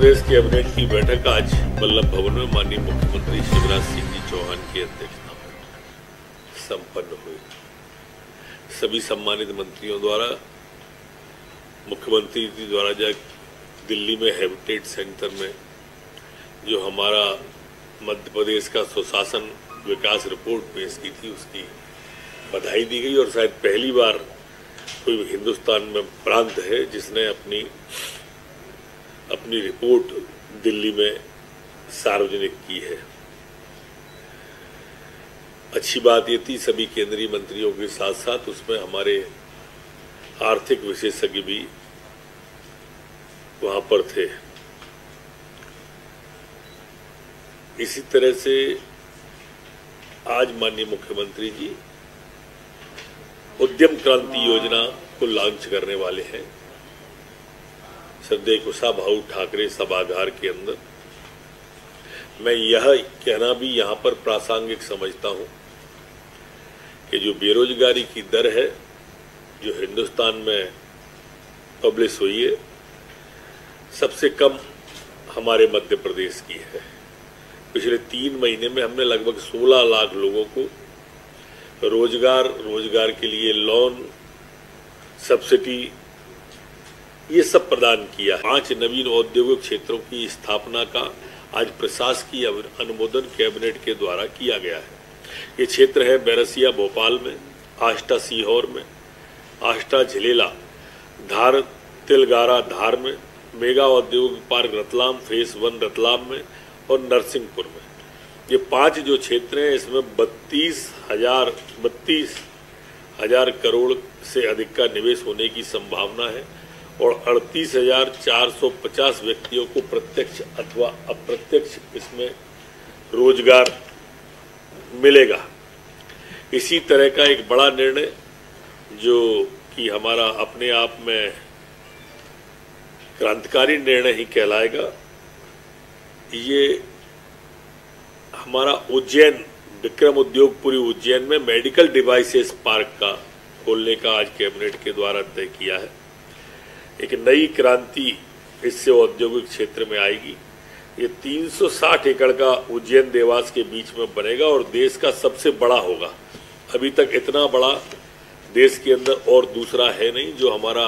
प्रदेश cabinet की बैठक आज वल्लभ भवन में माननीय मुख्यमंत्री शिवराज सिंह जी चौहान की अध्यक्षता में संपन्न हुई। सभी सम्मानित मंत्रियों द्वारा मुख्यमंत्री जी द्वारा दिल्ली में हेरिटेज सेंटर में जो हमारा मध्य प्रदेश का सुशासन विकास रिपोर्ट पेश की थी, उसकी बधाई दी गई। और शायद पहली बार कोई हिंदुस्तान में प्रांत है जिसने अपनी रिपोर्ट दिल्ली में सार्वजनिक की है। अच्छी बात ये थी, सभी केंद्रीय मंत्रियों के साथ साथ उसमें हमारे आर्थिक विशेषज्ञ भी वहां पर थे। इसी तरह से आज माननीय मुख्यमंत्री जी उद्यम क्रांति योजना को लॉन्च करने वाले हैं श्रद्धेय कुशाभाऊ ठाकरे सभागार के अंदर। मैं यह कहना भी यहां पर प्रासंगिक समझता हूं कि जो बेरोजगारी की दर है जो हिंदुस्तान में पब्लिश हुई है, सबसे कम हमारे मध्य प्रदेश की है। पिछले 3 महीने में हमने लगभग 16 लाख लोगों को रोजगार के लिए लोन, सब्सिडी, ये सब प्रदान किया। 5 नवीन औद्योगिक क्षेत्रों की स्थापना का आज प्रशासकीय अनुमोदन कैबिनेट के द्वारा किया गया है। ये क्षेत्र है बैरसिया भोपाल में, आष्टा सीहोर में, आष्टा झिलेला, धार तिलगारा धार में, मेगा औद्योगिक पार्क रतलाम फेस 1 रतलाम में और नरसिंहपुर में। ये 5 जो क्षेत्र हैं इसमें 32 हजार करोड़ से अधिक का निवेश होने की संभावना है और 38,450 व्यक्तियों को प्रत्यक्ष अथवा अप्रत्यक्ष इसमें रोजगार मिलेगा। इसी तरह का एक बड़ा निर्णय जो कि हमारा अपने आप में क्रांतिकारी निर्णय ही कहलाएगा, ये हमारा उज्जैन विक्रम उद्योगपुरी उज्जैन में मेडिकल डिवाइसेस पार्क का खोलने का आज कैबिनेट के द्वारा तय किया है। एक नई क्रांति इससे औद्योगिक क्षेत्र में आएगी। ये 360 एकड़ का उज्जैन देवास के बीच में बनेगा और देश का सबसे बड़ा होगा। अभी तक इतना बड़ा देश के अंदर और दूसरा है नहीं। जो हमारा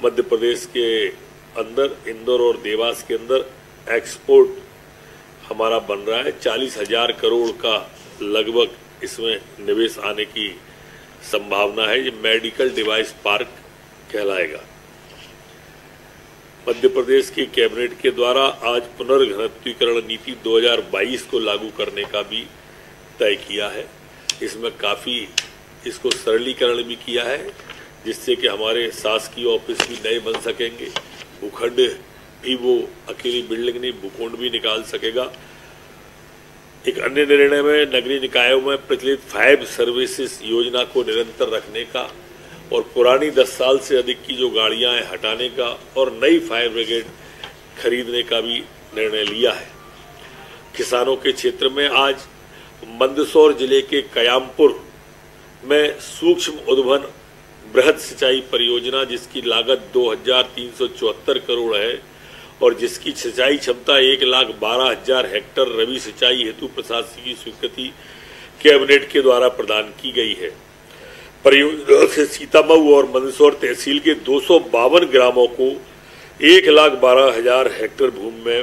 मध्य प्रदेश के अंदर इंदौर और देवास के अंदर एक्सपोर्ट हमारा बन रहा है, 40,000 करोड़ का लगभग इसमें निवेश आने की संभावना है। ये मेडिकल डिवाइस पार्क कहलाएगा। मध्य प्रदेश के कैबिनेट के द्वारा आज पुनर्घनत्वीकरण नीति 2022 को लागू करने का भी तय किया है। इसमें काफ़ी इसको सरलीकरण भी किया है जिससे कि हमारे शासकीय ऑफिस भी नए बन सकेंगे, भूखंड भी वो अकेली बिल्डिंग नहीं, भूखंड भी निकाल सकेगा। एक अन्य निर्णय में नगरीय निकायों में प्रचलित 5 सर्विसेज योजना को निरंतर रखने का और पुरानी 10 साल से अधिक की जो गाड़ियां हैं हटाने का और नई फायर ब्रिगेड खरीदने का भी निर्णय लिया है। किसानों के क्षेत्र में आज मंदसौर जिले के कयामपुर में सूक्ष्म उद्वहन बृहद सिंचाई परियोजना जिसकी लागत 2,374 करोड़ है और जिसकी सिंचाई क्षमता 1,12,000 हेक्टेयर रबी सिंचाई हेतु प्रशासकीय स्वीकृति कैबिनेट के द्वारा प्रदान की गई है। परियोजना से सीतामऊ और मंदसौर तहसील के 252 ग्रामों को 1,12,000 हेक्टेयर भूमि में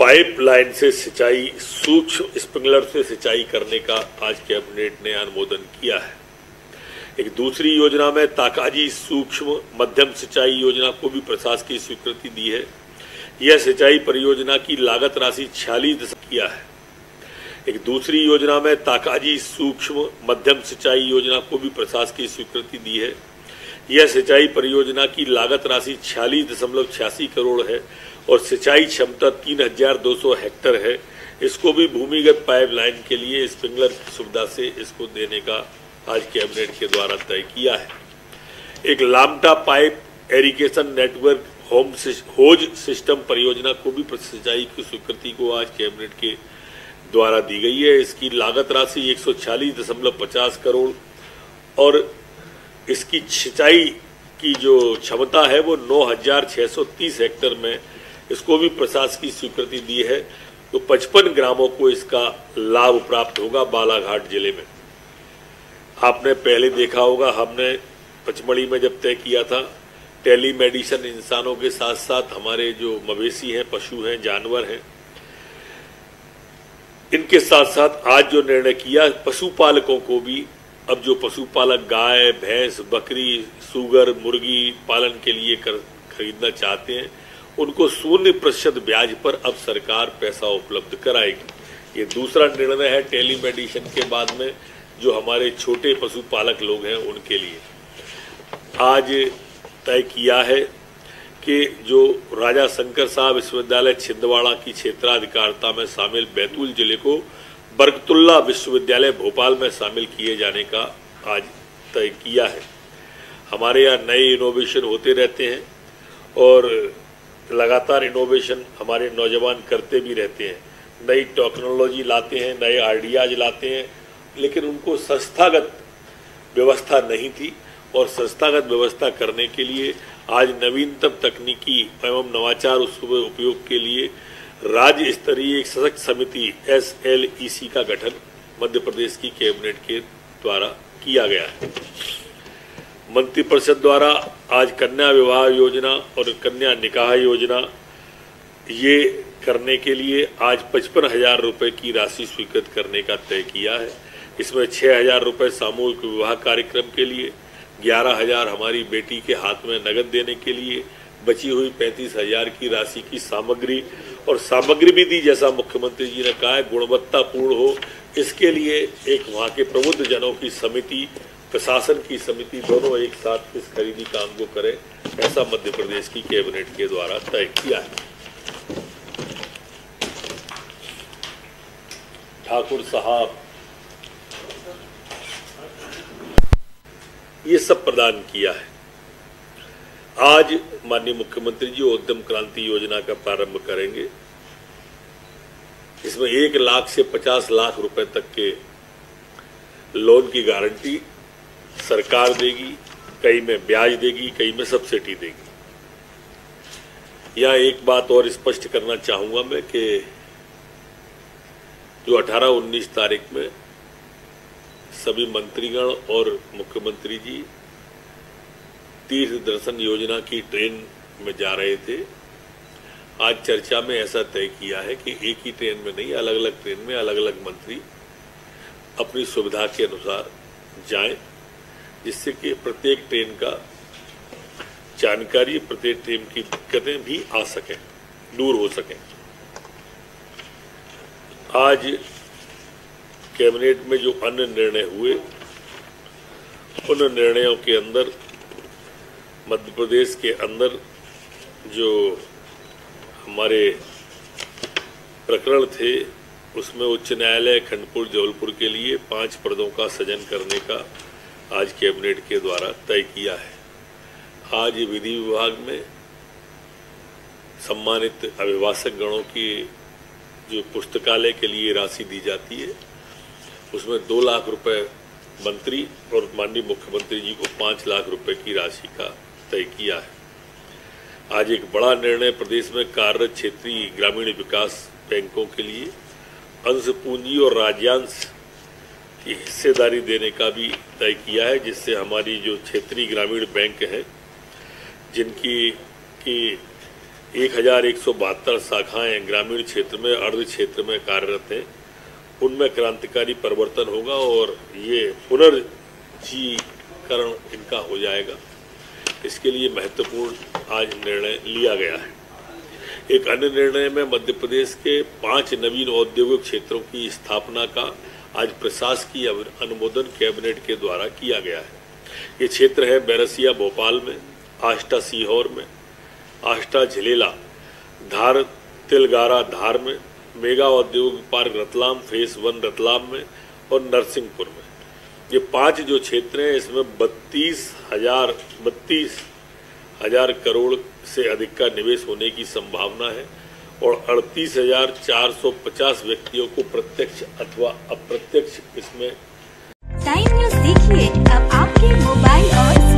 पाइपलाइन से सिंचाई, सूक्ष्म स्प्रिंकलर से सिंचाई करने का आज कैबिनेट ने अनुमोदन किया है। एक दूसरी योजना में ताकाजी सूक्ष्म मध्यम सिंचाई योजना को भी प्रशासकीय स्वीकृति दी है। यह सिंचाई परियोजना की लागत राशि 46 किया है। एक दूसरी योजना में ताकाजी सूक्ष्म मध्यम सिंचाई योजना को भी प्रशासकीय स्वीकृति दी है। यह सिंचाई परियोजना की लागत राशि 46.86 करोड़ है और सिंचाई क्षमता 3,200 हेक्टेयर है। इसको भी भूमिगत पाइपलाइन के लिए स्प्रिंकलर की सुविधा से इसको देने का आज कैबिनेट के द्वारा तय किया है। एक लामटा पाइप एरिगेशन नेटवर्क होज सिस्टम परियोजना को भी सिंचाई की स्वीकृति को आज कैबिनेट के द्वारा दी गई है। इसकी लागत राशि 140.50 करोड़ और इसकी सिंचाई की जो क्षमता है वो 9,630 हेक्टेयर में इसको भी प्रशासकीय स्वीकृति दी है, तो 55 ग्रामों को इसका लाभ प्राप्त होगा बालाघाट जिले में। आपने पहले देखा होगा, हमने पचमढ़ी में जब तय किया था टेलीमेडिसिन इंसानों के साथ साथ हमारे जो मवेशी हैं, पशु हैं, जानवर हैं, इनके साथ साथ आज जो निर्णय किया पशुपालकों को भी, अब जो पशुपालक गाय, भैंस, बकरी, सूगर, मुर्गी पालन के लिए खरीदना चाहते हैं उनको 0% ब्याज पर अब सरकार पैसा उपलब्ध कराएगी। ये दूसरा निर्णय है टेलीमेडिसिन के बाद में जो हमारे छोटे पशुपालक लोग हैं उनके लिए। आज तय किया है कि जो राजा शंकर साहब विश्वविद्यालय छिंदवाड़ा की क्षेत्राधिकारिता में शामिल बैतूल जिले को बरकतुल्लाह विश्वविद्यालय भोपाल में शामिल किए जाने का आज तय किया है। हमारे यहाँ नए इनोवेशन होते रहते हैं और लगातार इनोवेशन हमारे नौजवान करते भी रहते हैं, नई टेक्नोलॉजी लाते हैं, नए आइडियाज लाते हैं, लेकिन उनको संस्थागत व्यवस्था नहीं थी और संस्थागत व्यवस्था करने के लिए आज नवीनतम तकनीकी एवं नवाचार उपयोग के लिए राज्य स्तरीय एक सशक्त समिति SLEC का गठन मध्य प्रदेश की कैबिनेट के द्वारा किया गया है। मंत्रिपरिषद द्वारा आज कन्या विवाह योजना और कन्या निकाह योजना ये करने के लिए आज 55,000 रुपये की राशि स्वीकृत करने का तय किया है। इसमें 6,000 रुपये सामूहिक विवाह कार्यक्रम के लिए, 11,000 हमारी बेटी के हाथ में नगद देने के लिए, बची हुई 35,000 की राशि की सामग्री, और सामग्री भी दी जैसा मुख्यमंत्री जी ने कहा है गुणवत्तापूर्ण हो, इसके लिए एक वहाँ के प्रबुद्ध जनों की समिति, प्रशासन की समिति दोनों एक साथ इस खरीदी काम को करें, ऐसा मध्य प्रदेश की कैबिनेट के द्वारा तय किया है। ठाकुर साहब ये सब प्रदान किया है। आज माननीय मुख्यमंत्री जी उद्यम क्रांति योजना का प्रारंभ करेंगे। इसमें 1 लाख से 50 लाख रुपए तक के लोन की गारंटी सरकार देगी, कई में ब्याज देगी, कई में सब्सिडी देगी। यह एक बात और स्पष्ट करना चाहूंगा मैं कि जो 18-19 तारीख में सभी मंत्रीगण और मुख्यमंत्री जी तीर्थ दर्शन योजना की ट्रेन में जा रहे थे, आज चर्चा में ऐसा तय किया है कि एक ही ट्रेन में नहीं, अलग अलग ट्रेन में अलग अलग मंत्री अपनी सुविधा के अनुसार जाएं, जिससे कि प्रत्येक ट्रेन का जानकारी, प्रत्येक ट्रेन की दिक्कतें भी आ सकें, दूर हो सकें। आज कैबिनेट में जो अन्य निर्णय हुए उन निर्णयों के अंदर मध्य प्रदेश के अंदर जो हमारे प्रकरण थे उसमें उच्च न्यायालय खंडपुर जबलपुर के लिए 5 पदों का सृजन करने का आज कैबिनेट के द्वारा तय किया है। आज विधि विभाग में सम्मानित अभिभाषक गणों की जो पुस्तकालय के लिए राशि दी जाती है उसमें 2 लाख रुपए मंत्री और माननीय मुख्यमंत्री जी को 5 लाख रुपए की राशि का तय किया है। आज एक बड़ा निर्णय प्रदेश में कार्यरत क्षेत्रीय ग्रामीण विकास बैंकों के लिए अंश पूंजी और राज्यांश की हिस्सेदारी देने का भी तय किया है, जिससे हमारी जो क्षेत्रीय ग्रामीण बैंक हैं जिनकी की 1172 शाखाएं ग्रामीण क्षेत्र में, अर्ध क्षेत्र में कार्यरत हैं, उनमें क्रांतिकारी परिवर्तन होगा और ये पुनर्जीकरण इनका हो जाएगा। इसके लिए महत्वपूर्ण आज निर्णय लिया गया है। एक अन्य निर्णय में मध्य प्रदेश के 5 नवीन औद्योगिक क्षेत्रों की स्थापना का आज प्रशासकीय अनुमोदन कैबिनेट के द्वारा किया गया है। ये क्षेत्र है बैरसिया भोपाल में, आष्टा सीहोर में, आष्टा झिलेला, धार तिलगारा धार में, मेगा औद्योगिक पार्क रतलाम फेस 1 रतलाम में और नरसिंहपुर में। ये 5 जो क्षेत्र हैं इसमें 32,000 करोड़ से अधिक का निवेश होने की संभावना है और 38,450 व्यक्तियों को प्रत्यक्ष अथवा अप्रत्यक्ष इसमें। टाइम न्यूज़ देखिए अब आपके मोबाइल और